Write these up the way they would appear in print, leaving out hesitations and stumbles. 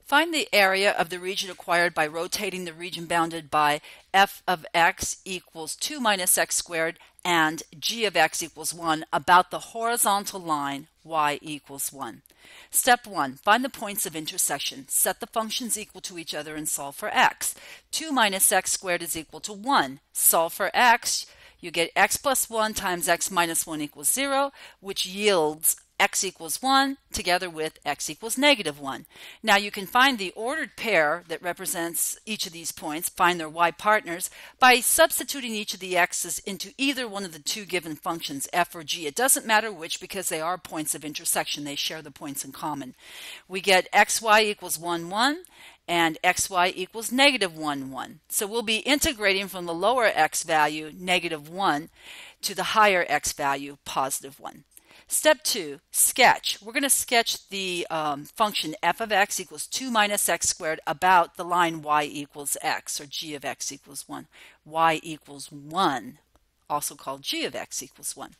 Find the area of the region acquired by rotating the region bounded by f of x equals 2 minus x squared and g of x equals 1 about the horizontal line y equals 1. Step 1. Find the points of intersection. Set the functions equal to each other and solve for x. 2 minus x squared is equal to 1. Solve for x. You get x plus 1 times x minus 1 equals 0, which yields x equals 1 together with x equals negative 1. Now you can find the ordered pair that represents each of these points, find their y partners, by substituting each of the x's into either one of the two given functions, f or g. It doesn't matter which because they are points of intersection. They share the points in common. We get xy equals 1, 1 and xy equals negative 1, 1. So we'll be integrating from the lower x value, negative 1, to the higher x value, positive 1. Step 2, sketch. We're going to sketch the function f of x equals 2 minus x squared about the line y equals x, or g of x equals 1. Y equals 1, also called g of x equals 1.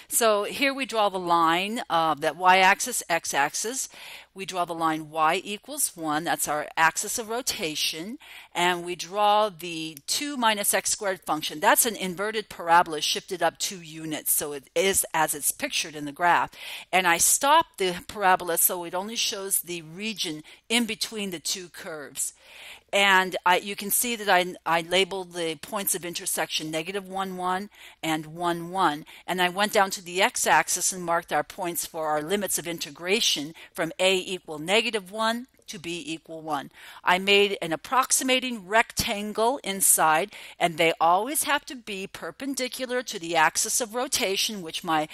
So here we draw the line that y-axis, x-axis. We draw the line y equals 1. That's our axis of rotation. And we draw the 2 minus x squared function. That's an inverted parabola shifted up 2 units. So it is as it's pictured in the graph. And I stopped the parabola so it only shows the region in between the two curves. And you can see that I labeled the points of intersection negative 1, 1 and 1, 1. And I went down to the x-axis and marked our points for our limits of integration from a equal negative 1 to b equal 1. I made an approximating rectangle inside, and they always have to be perpendicular to the axis of rotation, which my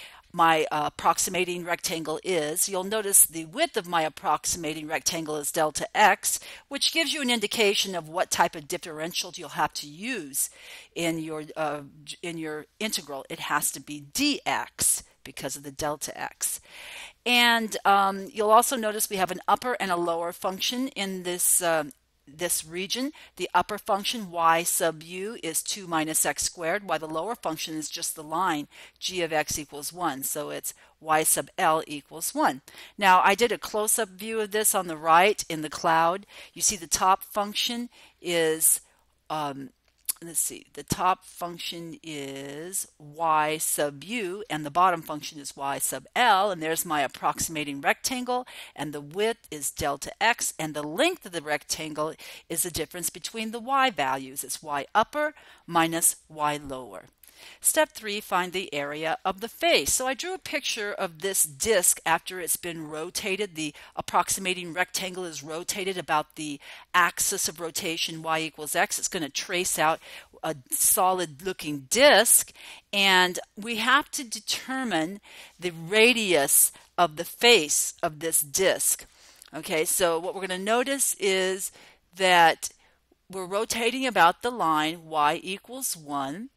approximating rectangle is. You'll notice the width of my approximating rectangle is delta x, which gives you an indication of what type of differential you'll have to use in your integral. It has to be dx because of the delta x. And you'll also notice we have an upper and a lower function in this region. The upper function y sub u is 2 minus x squared, while the lower function is just the line g of x equals 1. So it's y sub l equals 1. Now I did a close-up view of this on the right in the cloud. You see the top function is the top function is y sub u and the bottom function is y sub l, and there's my approximating rectangle, and the width is delta x, and the length of the rectangle is the difference between the y values. It's y upper minus y lower. Step 3, find the area of the face. So I drew a picture of this disc after it's been rotated. The approximating rectangle is rotated about the axis of rotation y equals x. It's going to trace out a solid looking disc, and we have to determine the radius of the face of this disc. Okay, so what we're going to notice is that we're rotating about the line y equals 1.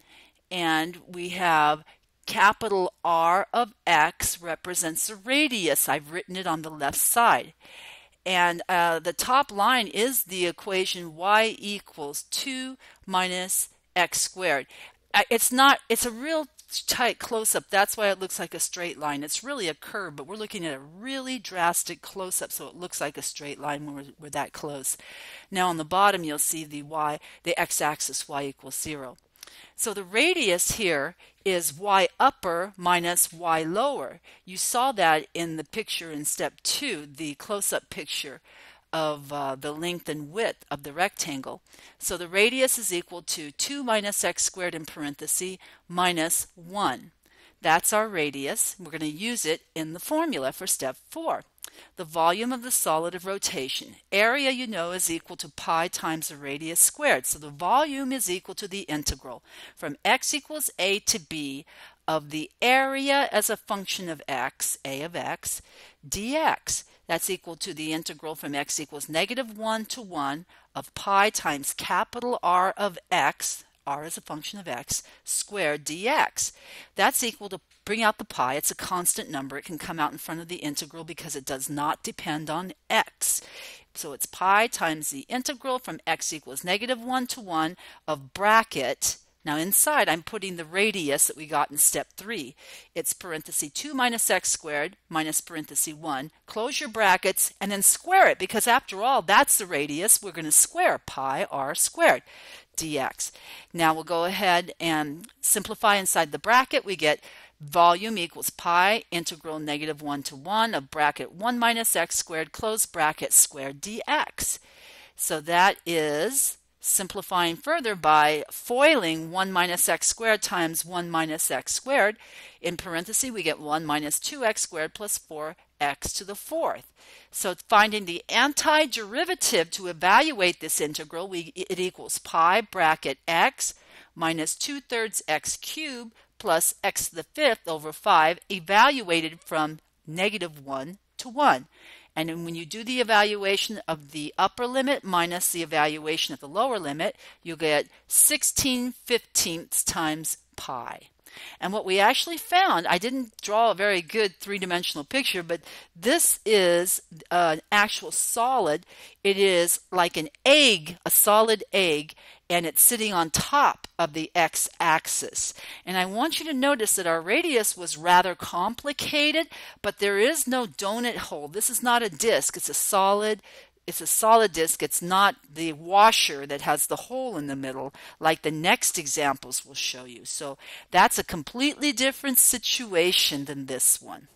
And we have capital R of x represents the radius. I've written it on the left side. And the top line is the equation y equals 2 minus x squared. It's a real tight close-up. That's why it looks like a straight line. It's really a curve, but we're looking at a really drastic close-up, so it looks like a straight line when we're that close. Now on the bottom, you'll see the x-axis, y equals 0. So the radius here is y upper minus y lower. You saw that in the picture in step 2, the close-up picture of the length and width of the rectangle. So the radius is equal to 2 minus x squared in parentheses minus 1. That's our radius. We're going to use it in the formula for step 4. The volume of the solid of rotation. Area, you know, is equal to pi times the radius squared. So the volume is equal to the integral from x equals a to b of the area as a function of x, a of x, dx. That's equal to the integral from x equals negative 1 to 1 of pi times capital R of x, r is a function of x, squared dx. That's equal to, bring out the pi, it's a constant number. It can come out in front of the integral because it does not depend on x. So it's pi times the integral from x equals negative 1 to 1 of bracket Now inside, I'm putting the radius that we got in step 3. It's parenthesis 2 minus x squared minus parenthesis 1. Close your brackets and then square it, because after all, that's the radius. We're going to square pi r squared dx. Now we'll go ahead and simplify inside the bracket. We get volume equals pi integral negative 1 to 1 of bracket 1 minus x squared close bracket squared dx. So that is simplifying further by foiling 1 minus x squared times 1 minus x squared. In parentheses, we get 1 minus 2x squared plus 4x to the fourth. So finding the antiderivative to evaluate this integral, it equals pi bracket x minus 2/3 x cubed plus x to the fifth over 5, evaluated from negative 1 to 1. And then when you do the evaluation of the upper limit minus the evaluation of the lower limit, you get 16/15 times pi. And what we actually found, I didn't draw a very good three-dimensional picture, but this is an actual solid. It is like an egg, a solid egg, and it's sitting on top of the x-axis. And I want you to notice that our radius was rather complicated, but there is no donut hole. This is not a disc. It's a solid disc. It's not the washer that has the hole in the middle like the next examples will show you. So that's a completely different situation than this one.